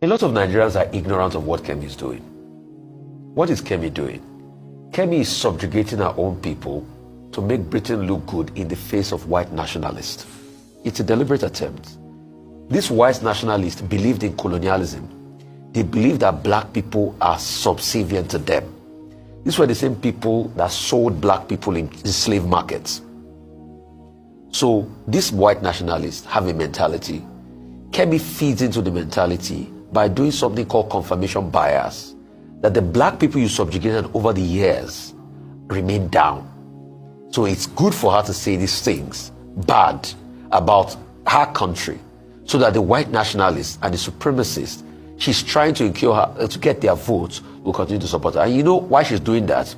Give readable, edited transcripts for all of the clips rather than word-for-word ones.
A lot of Nigerians are ignorant of what KEMI is doing. What is KEMI doing? KEMI is subjugating our own people to make Britain look good in the face of white nationalists. It's a deliberate attempt. These white nationalists believed in colonialism. They believed that black people are subservient to them. These were the same people that sold black people in slave markets. So these white nationalists have a mentality. KEMI feeds into the mentality by doing something called confirmation bias, that the black people you subjugated over the years remain down. So it's good for her to say these things bad about her country, so that the white nationalists and the supremacists she's trying to incur her to get their votes will continue to support her. And you know why she's doing that?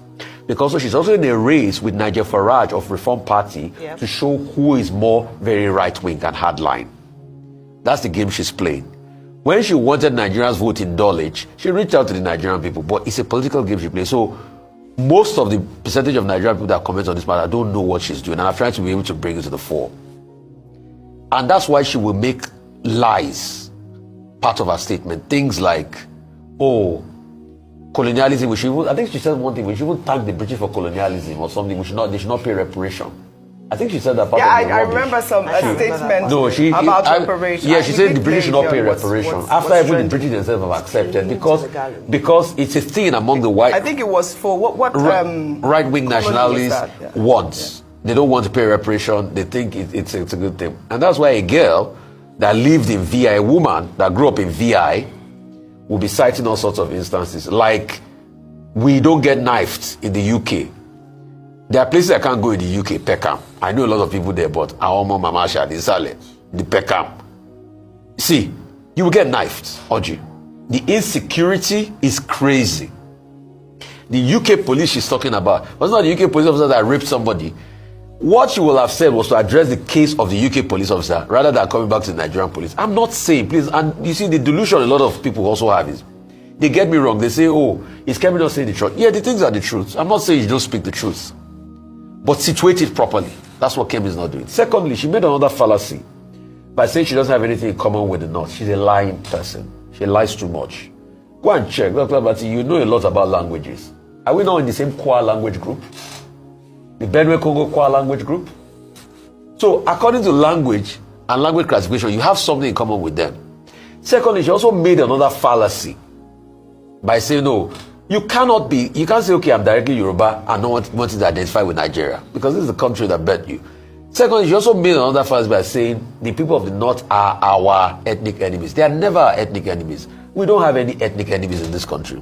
Because she's also in a race with Nigel Farage of Reform Party to show who is more very right-wing and hardline. That's the game she's playing. When she wanted Nigerians' vote in Dulwich, she reached out to the Nigerian people, but it's a political game she plays. So most of the percentage of Nigerian people that comment on this matter don't know what she's doing, and I'm trying to be able to bring it to the fore. And that's why she will make lies part of her statement. Things like, oh, colonialism, I think she said one thing, we should even thank the British for colonialism or something, they should not pay reparation. I think she said that part of the I remember some statement about reparation. Yeah, she said the British should not pay reparation. After even the British themselves have accepted, because it's a thing among the white. I think it was for what right-wing nationalists want. They don't want to pay reparation. They think it's a good thing. And that's why a girl that lived in VI, a woman that grew up in VI, will be citing all sorts of instances. Like, we don't get knifed in the UK. There are places I can't go in the UK, Peckham. I know a lot of people there, but Aomo, Mamasha, the Sale, the Peckham. See, you will get knifed, Oji. The insecurity is crazy. The UK police she's talking about was not the UK police officer that raped somebody. What she will have said was to address the case of the UK police officer rather than coming back to the Nigerian police. I'm not saying, please, and you see the delusion a lot of people also have is, they get me wrong. They say, oh, is KEMI not saying the truth? Yeah, the things are the truth. I'm not saying you don't speak the truth, but situate it properly. That's what KEMI is not doing. Secondly, she made another fallacy by saying she doesn't have anything in common with the North. She's a lying person. She lies too much. Go and check. Dr. Bati, you know a lot about languages. Are we now in the same Kwa language group? The Benue Congo Kwa language group? So according to language and language classification, you have something in common with them. Secondly, she also made another fallacy by saying, no, you can't say, okay, I'm directly Yoruba and not wanting to identify with Nigeria, because this is the country that birthed you. Secondly, she also made another fallacy by saying the people of the North are our ethnic enemies. They are never our ethnic enemies. We don't have any ethnic enemies in this country.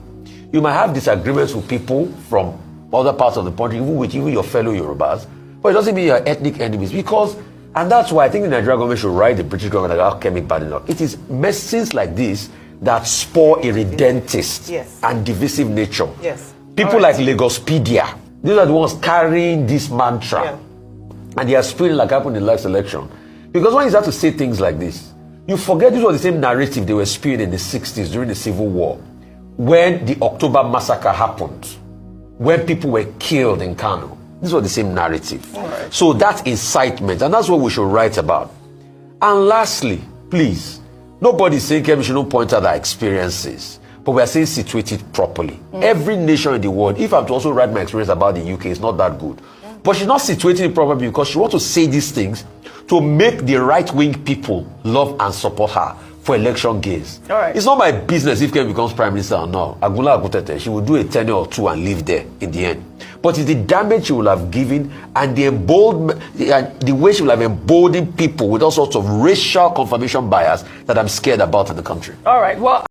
You might have disagreements with people from other parts of the country, even with your fellow Yorubas, but it doesn't mean you're ethnic enemies. Because, and that's why I think the Nigerian government should write the British government about KEMI bad enough. It is messages like this that spur a redentist and divisive nature. People like Lagospedia, these are the ones carrying this mantra. And they are spreading like happened in the last election. Because when you start to say things like this, you forget this was the same narrative they were spewing in the 60s during the Civil War, when the October massacre happened, when people were killed in Kano. This was the same narrative. So that's incitement, and that's what we should write about. And lastly, please, nobody's saying KEMI shouldn't point out our experiences, but we are saying situate it properly. Every nation in the world, if I'm to also write my experience about the UK, it's not that good. But she's not situating it properly because she wants to say these things to make the right-wing people love and support her for election gains. It's not my business if KEMI becomes prime minister or not. Agula Agutete, she will do a tenure or two and leave there in the end. But it's the damage she will have given and the way she will have emboldened people with all sorts of racial confirmation bias that I'm scared about in the country. All right. Well.